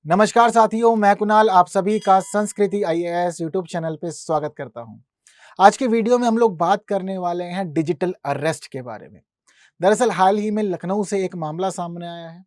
नमस्कार साथियों, मैं कुणाल आप सभी का संस्कृति आईएएस यूट्यूब चैनल पे स्वागत करता हूं। आज के वीडियो में हम लोग बात करने वाले हैं डिजिटल अरेस्ट के बारे में। दरअसल हाल ही में लखनऊ से एक मामला सामने आया है,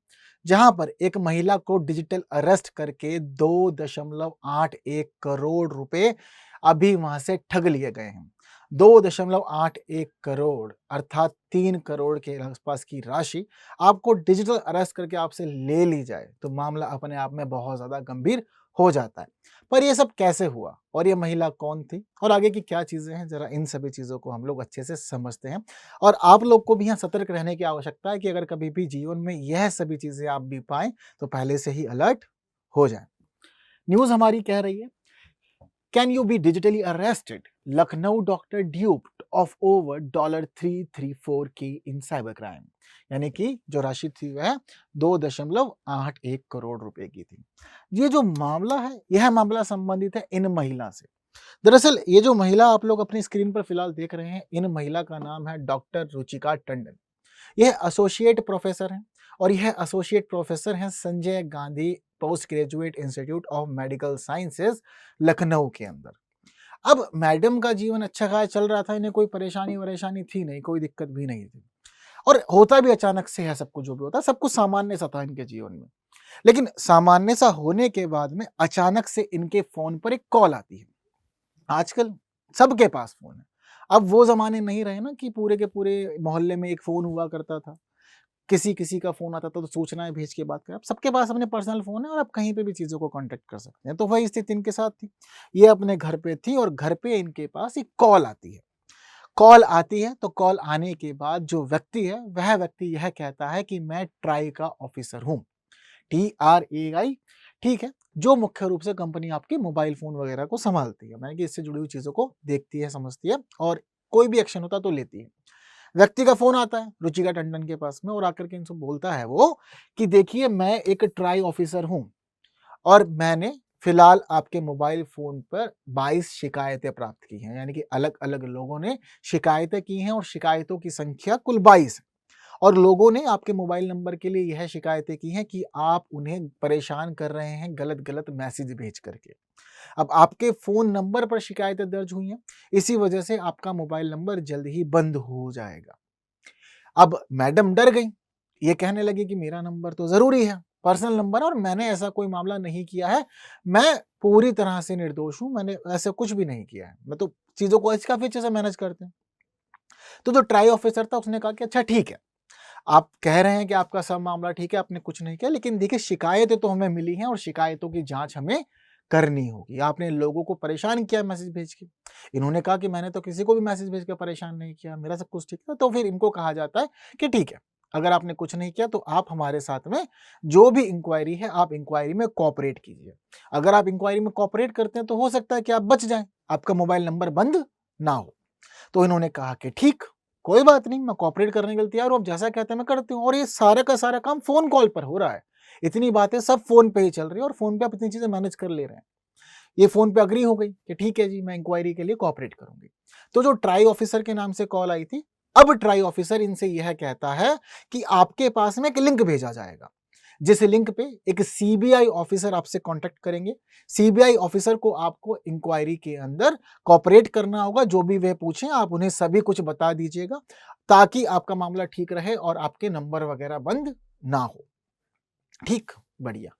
जहां पर एक महिला को डिजिटल अरेस्ट करके 2.81 करोड़ रुपए अभी वहां से ठग लिए गए हैं। 2.81 करोड़ अर्थात 3 करोड़ के आसपास की राशि आपको डिजिटल अरेस्ट करके आपसे ले ली जाए तो मामला अपने आप में बहुत ज्यादा गंभीर हो जाता है। पर यह सब कैसे हुआ और ये महिला कौन थी और आगे की क्या चीजें हैं, जरा इन सभी चीजों को हम लोग अच्छे से समझते हैं। और आप लोग को भी यहाँ सतर्क रहने की आवश्यकता है कि अगर कभी भी जीवन में यह सभी चीजें आप भी पाएं तो पहले से ही अलर्ट हो जाएं। न्यूज हमारी कह रही है, can you be digitally arrested? Lucknow doctor ड्यूप्ड of over $334 in cyber crime. यानी कि जो राशि थी वह 2.81 करोड़ रुपए की थी। ये जो मामला है यह मामला संबंधित है इन महिला से। दरअसल ये जो महिला आप लोग अपनी स्क्रीन पर फिलहाल देख रहे हैं, इन महिला का नाम है डॉक्टर रुचिका टंडन। यह एसोसिएट प्रोफेसर हैं और यह एसोसिएट प्रोफेसर हैं Sanjay Gandhi post graduate institute of medical sciences Lucknow के अंदर। अब मैडम का जीवन अच्छा खासा चल रहा था, इन्हें कोई परेशानी वरेशानी थी नहीं, कोई दिक्कत भी नहीं थी। और होता भी अचानक से है सब कुछ, जो भी होता है सब कुछ सामान्य सा था इनके जीवन में। लेकिन सामान्य सा होने के बाद में अचानक से इनके फोन पर एक कॉल आती है। आजकल सबके पास फोन है। अब वो जमाने नहीं रहे ना कि पूरे के पूरे मोहल्ले में एक फोन हुआ करता था, किसी किसी का फोन आता था तो सूचनाएं भेज के बात करें। अब सबके पास अपने पर्सनल फोन है और आप कहीं पे भी चीजों को कांटेक्ट कर सकते हैं। तो वही स्थिति इनके साथ थी। ये अपने घर पे थी और घर पे इनके पास एक कॉल आती है। कॉल आती है तो कॉल आने के बाद जो व्यक्ति है वह व्यक्ति यह कहता है कि मैं ट्राई का ऑफिसर हूं। TRAI, ठीक है, जो मुख्य रूप से कंपनी आपकी मोबाइल फोन वगैरह को संभालती है, यानी कि इससे जुड़ी हुई चीजों को देखती है, समझती है और कोई भी एक्शन होता तो लेती है। व्यक्ति का फोन आता है रुचिका टंडन के पास में और आकर के इनसे बोलता है वो कि देखिए मैं एक ट्राई ऑफिसर हूं और मैंने फिलहाल आपके मोबाइल फोन पर 22 शिकायतें प्राप्त की हैं। यानी कि अलग अलग लोगों ने शिकायतें की हैं और शिकायतों की संख्या कुल 22 है। और लोगों ने आपके मोबाइल नंबर के लिए यह शिकायतें की हैं कि आप उन्हें परेशान कर रहे हैं गलत गलत मैसेज भेज करके। अब आपके फोन नंबर पर शिकायतें दर्ज हुई हैं, इसी वजह से आपका मोबाइल नंबर जल्द ही बंद हो जाएगा। अब मैडम डर गई, ये कहने लगी कि मेरा नंबर तो जरूरी है, पर्सनल नंबर, और मैंने ऐसा कोई मामला नहीं किया है, मैं पूरी तरह से निर्दोष हूं, मैंने ऐसा कुछ भी नहीं किया है, मैं तो चीजों को काफी अच्छे से मैनेज करते हैं। तो जो ट्राई ऑफिसर था उसने कहा कि अच्छा ठीक है, आप कह रहे हैं कि आपका सब मामला ठीक है, आपने कुछ नहीं किया, लेकिन देखिए शिकायतें तो हमें मिली हैं और शिकायतों की जांच हमें करनी होगी। आपने लोगों को परेशान किया मैसेज भेज के। इन्होंने कहा कि मैंने तो किसी को भी मैसेज भेज के परेशान नहीं किया, मेरा सब कुछ ठीक है। तो फिर इनको कहा जाता है कि ठीक है, अगर आपने कुछ नहीं किया तो आप हमारे साथ में जो भी इंक्वायरी है आप इंक्वायरी में कोऑपरेट कीजिए। अगर आप इंक्वायरी में कोऑपरेट करते हैं तो हो सकता है कि आप बच जाएं, आपका मोबाइल नंबर बंद ना हो। तो इन्होंने कहा कि ठीक, कोई बात नहीं, मैं कोऑपरेट करने के लिए तैयार हूं, आप जैसा कहते हैं मैं करती हूँ। और ये सारा का सारा काम फोन कॉल पर हो रहा है, इतनी बातें सब फोन पे ही चल रही है और फोन पे आप इतनी चीजें मैनेज कर ले रहे हैं। ये फोन पे अग्री हो गई कि ठीक है जी, मैं इंक्वायरी के लिए कोऑपरेट करूंगी। तो जो ट्राई ऑफिसर के नाम से कॉल आई थी, अब ट्राई ऑफिसर इनसे यह कहता है कि आपके पास में एक लिंक भेजा जाएगा, जिस लिंक पे एक सीबीआई ऑफिसर आपसे कांटेक्ट करेंगे। सीबीआई ऑफिसर को आपको इंक्वायरी के अंदर कोऑपरेट करना होगा, जो भी वे पूछें आप उन्हें सभी कुछ बता दीजिएगा, ताकि आपका मामला ठीक रहे और आपके नंबर वगैरह बंद ना हो। ठीक, बढ़िया।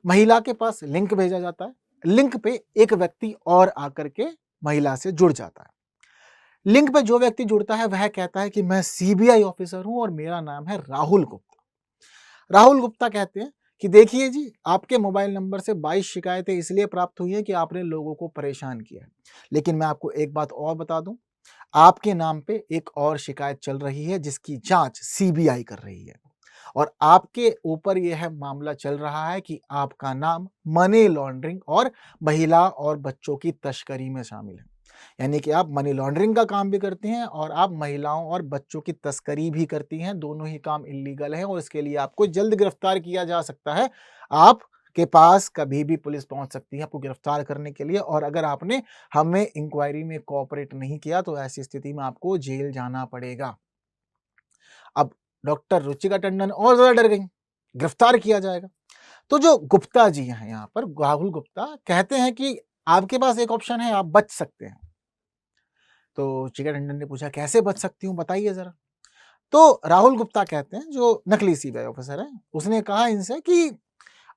महिला के पास लिंक भेजा जाता है, लिंक पे एक व्यक्ति और आकर के महिला से जुड़ जाता है। लिंक पे जो व्यक्ति जुड़ता है वह कहता है कि मैं सीबीआई ऑफिसर हूं और मेरा नाम है राहुल गुप्ता। राहुल गुप्ता कहते हैं कि देखिए जी, आपके मोबाइल नंबर से 22 शिकायतें इसलिए प्राप्त हुई हैं कि आपने लोगों को परेशान किया है। लेकिन मैं आपको एक बात और बता दूं, आपके नाम पे एक और शिकायत चल रही है जिसकी जांच सीबीआई कर रही है और आपके ऊपर यह मामला चल रहा है कि आपका नाम मनी लॉन्ड्रिंग और महिला और बच्चों की तस्करी में शामिल है। यानी कि आप मनी लॉन्ड्रिंग का काम भी करती हैं और आप महिलाओं और बच्चों की तस्करी भी करती हैं। दोनों ही काम इल्लीगल हैं और इसके लिए आपको जल्द गिरफ्तार किया जा सकता है। आप के पास कभी भी पुलिस पहुंच सकती है आपको गिरफ्तार करने के लिए, और अगर आपने हमें इंक्वायरी में कोऑपरेट नहीं किया तो ऐसी स्थिति में आपको जेल जाना पड़ेगा। अब डॉक्टर रुचिका टंडन और ज्यादा डर गई, गिरफ्तार किया जाएगा। तो जो गुप्ता जी हैं यहाँ पर, राहुल गुप्ता कहते हैं कि आपके पास एक ऑप्शन है, आप बच सकते हैं। तो चिकन टेंडर ने पूछा कैसे बच सकती हूँ बताइए जरा। तो राहुल गुप्ता कहते हैं, जो नकली सीबीआई ऑफिसर है, उसने कहा इनसे कि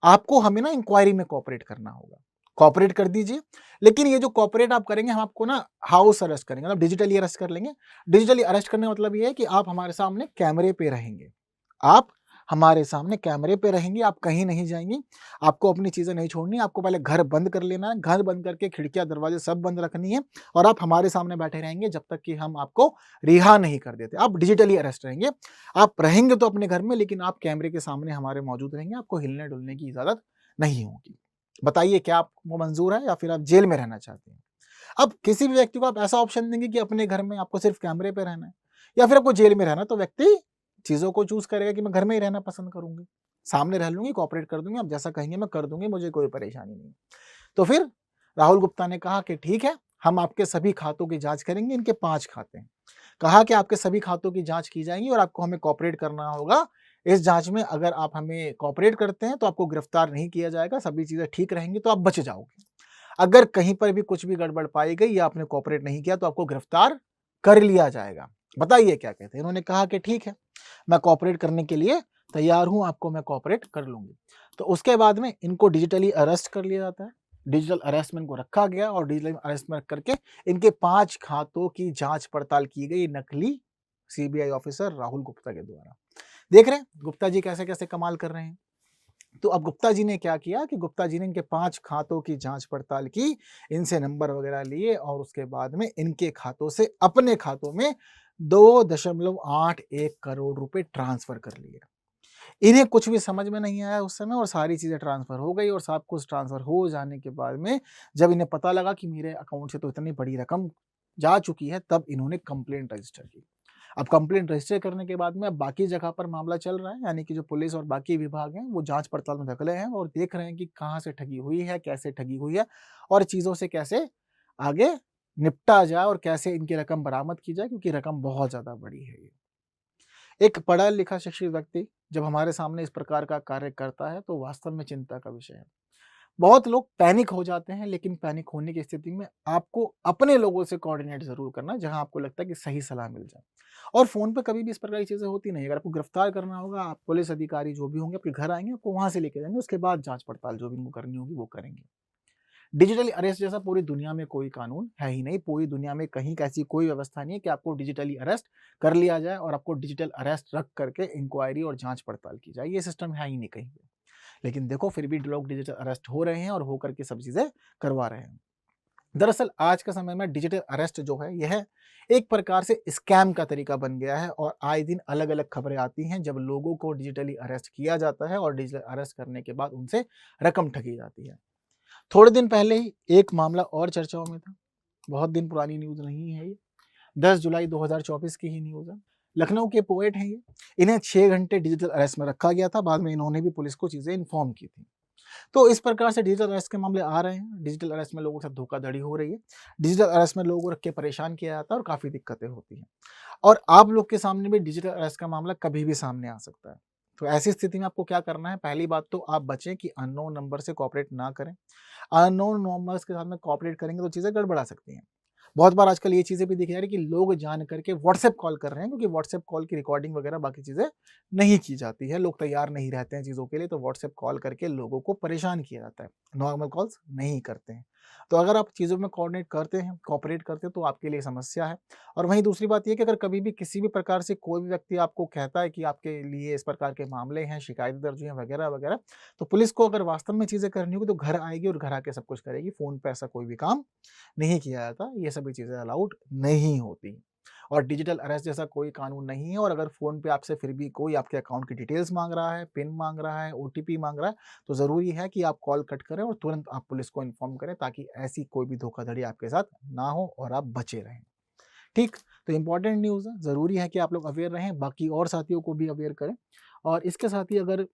आपको हमें ना इंक्वायरी में कोऑपरेट करना होगा। कोऑपरेट कर दीजिए, लेकिन ये जो कोऑपरेट आप करेंगे, हम आपको ना हाउस अरेस्ट करेंगे, मतलब डिजिटली अरेस्ट कर लेंगे। डिजिटली अरेस्ट करने का मतलब ये है कि आप हमारे सामने कैमरे पे रहेंगे। आप हमारे सामने कैमरे पे रहेंगी, आप कहीं नहीं जाएँगी, आपको अपनी चीज़ें नहीं छोड़नी, आपको पहले घर बंद कर लेना है, घर बंद करके खिड़कियाँ, दरवाजे सब बंद रखनी है और आप हमारे सामने बैठे रहेंगे जब तक कि हम आपको रिहा नहीं कर देते। आप डिजिटली अरेस्ट रहेंगे, आप रहेंगे तो अपने घर में, लेकिन आप कैमरे के सामने हमारे मौजूद रहेंगे, आपको हिलने-डुलने की इजाज़त नहीं होगी। बताइए क्या आपको मंज़ूर है या फिर आप जेल में रहना चाहते हैं? अब किसी भी व्यक्ति को आप ऐसा ऑप्शन देंगे कि अपने घर में आपको सिर्फ़ कैमरे पे रहना है या फिर आपको जेल में रहना है, तो व्यक्ति चीज़ों को चूज़ करेगा कि मैं घर में ही रहना पसंद करूँगी। सामने रह लूँगी, कोऑपरेट कर दूँगी, आप जैसा कहेंगे मैं कर दूँगी, मुझे कोई परेशानी नहीं। तो फिर राहुल गुप्ता ने कहा कि ठीक है, हम आपके सभी खातों की जाँच करेंगे, इनके 5 खाते हैं। कहा कि आपके सभी खातों की जाँच की जाएगी और आपको हमें कोऑपरेट करना होगा। इस जाँच में अगर आप हमें कोऑपरेट करते हैं तो आपको गिरफ्तार नहीं किया जाएगा, सभी चीज़ें ठीक रहेंगी तो आप बच जाओगे। अगर कहीं पर भी कुछ भी गड़बड़ पाई गई या आपने कोऑपरेट नहीं किया तो आपको गिरफ्तार कर लिया जाएगा। बताइए क्या कहते हैं? इन्होंने कहा कि ठीक है, मैं कोऑपरेट करने के लिए तैयार हूँ, आपको मैं कोऑपरेट कर लूँगी। तो उसके बाद में इनको डिजिटली अरेस्ट कर लिया जाता है। डिजिटल अरेस्ट में इनको रखा गया और डिजिटल अरेस्ट में रख करके इनके 5 खातों की जाँच-पड़ताल की गई नकली सीबीआई ऑफिसर राहुल गुप्ता के द्वारा। देख रहे हैं गुप्ता जी कैसे-कैसे कमाल कर रहे हैं। तो अब गुप्ता जी ने क्या किया कि गुप्ता जी ने इनके 5 खातों की जाँच-पड़ताल की, इनसे नंबर वगैरह लिए और उसके बाद में इनके खातों से अपने खातों में 2.81 करोड़ रुपए ट्रांसफ़र कर लिए। इन्हें कुछ भी समझ में नहीं आया उस समय और सारी चीज़ें ट्रांसफ़र हो गई और सब कुछ ट्रांसफ़र हो जाने के बाद में जब इन्हें पता लगा कि मेरे अकाउंट से तो इतनी बड़ी रकम जा चुकी है, तब इन्होंने कंप्लेंट रजिस्टर की। अब कंप्लेंट रजिस्टर करने के बाद में अब बाकी जगह पर मामला चल रहा है, यानी कि जो पुलिस और बाकी विभाग हैं, वो जाँच-पड़ताल में दखले हैं और देख रहे हैं कि कहाँ से ठगी हुई है, कैसे ठगी हुई है और चीज़ों से कैसे आगे निपटा जाए और कैसे इनकी रकम बरामद की जाए, क्योंकि रकम बहुत ज़्यादा बड़ी है ये। एक पढ़ा-लिखा शिक्षित व्यक्ति जब हमारे सामने इस प्रकार का कार्य करता है, तो वास्तव में चिंता का विषय है। बहुत लोग पैनिक हो जाते हैं, लेकिन पैनिक होने की स्थिति में आपको अपने लोगों से कोऑर्डिनेट ज़रूर करना है, जहाँ आपको लगता है कि सही सलाह मिल जाए। और फ़ोन पे कभी भी इस प्रकार की चीज़ें होती नहीं है। अगर आपको गिरफ्तार करना होगा, आप पुलिस अधिकारी जो भी होंगे आपके घर आएँगे, आपको वहाँ से लेके जाएँगे, उसके बाद जाँच-पड़ताल जो भी उनको करनी होगी, वो करेंगे। डिजिटली अरेस्ट जैसा पूरी दुनिया में कोई कानून है ही नहीं, पूरी दुनिया में कहीं ऐसी कोई व्यवस्था नहीं है कि आपको डिजिटली अरेस्ट कर लिया जाए और आपको डिजिटल अरेस्ट रख करके इंक्वायरी और जाँच-पड़ताल की जाए। ये सिस्टम है ही नहीं कहीं पे। लेकिन देखो फिर भी लोग डिजिटल अरेस्ट हो रहे हैं और हो करके सब चीज़ें करवा रहे हैं। दरअसल आज के समय में डिजिटल अरेस्ट जो है यह एक प्रकार से स्कैम का तरीका बन गया है और आए दिन अलग-अलग खबरें आती हैं जब लोगों को डिजिटली अरेस्ट किया जाता है और डिजिटल अरेस्ट करने के बाद उनसे रकम ठगी जाती है। थोड़े दिन पहले ही एक मामला और चर्चाओं में था। बहुत दिन पुरानी न्यूज़ नहीं है ये। 10 जुलाई 2024 की ही न्यूज़ है। लखनऊ के पोएट हैं ये। इन्हें 6 घंटे डिजिटल अरेस्ट में रखा गया था। बाद में इन्होंने भी पुलिस को चीज़ें इन्फॉर्म की थी। तो इस प्रकार से डिजिटल अरेस्ट के मामले आ रहे हैं। डिजिटल अरेस्ट में लोगों के साथ धोखाधड़ी हो रही है। डिजिटल अरेस्ट में लोगों को रख के परेशान किया जाता है और काफ़ी दिक्कतें होती हैं। और आप लोग के सामने भी डिजिटल अरेस्ट का मामला कभी भी सामने आ सकता है। तो ऐसी स्थिति में आपको क्या करना है? पहली बात तो आप बचें कि अननोन नंबर से कोऑपरेट ना करें। अननोन नंबर्स के साथ में कोऑपरेट करेंगे तो चीज़ें गड़बड़ा सकती हैं। बहुत बार आजकल ये चीज़ें भी दिख जा रही है कि लोग जान करके व्हाट्सएप कॉल कर रहे हैं, क्योंकि व्हाट्सएप कॉल की रिकॉर्डिंग वगैरह बाकी चीज़ें नहीं की जाती है। लोग तैयार नहीं रहते हैं चीज़ों के लिए, तो व्हाट्सएप कॉल करके लोगों को परेशान किया जाता है। नॉर्मल कॉल्स नहीं करते हैं। तो अगर आप चीज़ों में कोऑर्डिनेट करते हैं, कोऑपरेट करते हैं तो आपके लिए समस्या है। और वहीं दूसरी बात ये है कि अगर कभी भी किसी भी प्रकार से कोई भी व्यक्ति आपको कहता है कि आपके लिए इस प्रकार के मामले हैं, शिकायतें दर्ज हुई हैं वगैरह-वगैरह, तो पुलिस को अगर वास्तव में चीज़ें करनी होगी तो घर आएगी और घर आके सब कुछ करेगी। फ़ोन पे ऐसा कोई भी काम नहीं किया जाता, ये सभी चीज़ें अलाउड नहीं होती। और डिजिटल अरेस्ट जैसा कोई कानून नहीं है और अगर फ़ोन पे आपसे फिर भी कोई आपके अकाउंट की डिटेल्स माँग रहा है, पिन माँग रहा है, ओटीपी माँग रहा है, तो ज़रूरी है कि आप कॉल कट करें और तुरंत आप पुलिस को इन्फॉर्म करें ताकि ऐसी कोई भी धोखाधड़ी आपके साथ ना हो और आप बचे रहें। ठीक? तो इम्पोर्टेंट न्यूज़ है, ज़रूरी है कि आप लोग अवेयर रहें, बाकी और साथियों को भी अवेयर करें और इसके साथ ही अगर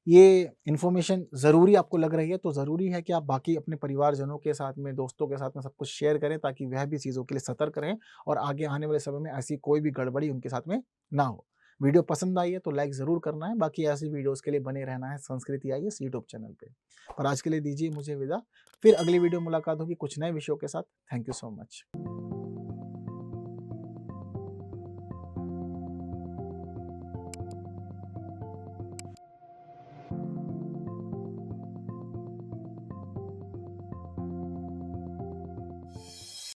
ये इन्फॉर्मेशन ज़रूरी आपको लग रही है, तो ज़रूरी है कि आप बाकी अपने परिवारजनों के साथ में, दोस्तों के साथ में सब कुछ शेयर करें ताकि वह भी चीज़ों के लिए सतर्क रहें और आगे आने वाले समय में ऐसी कोई भी गड़बड़ी उनके साथ में ना हो। वीडियो पसंद आई है तो लाइक ज़रूर करना है, बाकी ऐसी वीडियोज़ के लिए बने रहना है संस्कृति IAS यूट्यूब चैनल पे। और आज के लिए दीजिए मुझे विदा, फिर अगली वीडियो मुलाकात होगी कुछ नए विषयों के साथ। Thank you so much.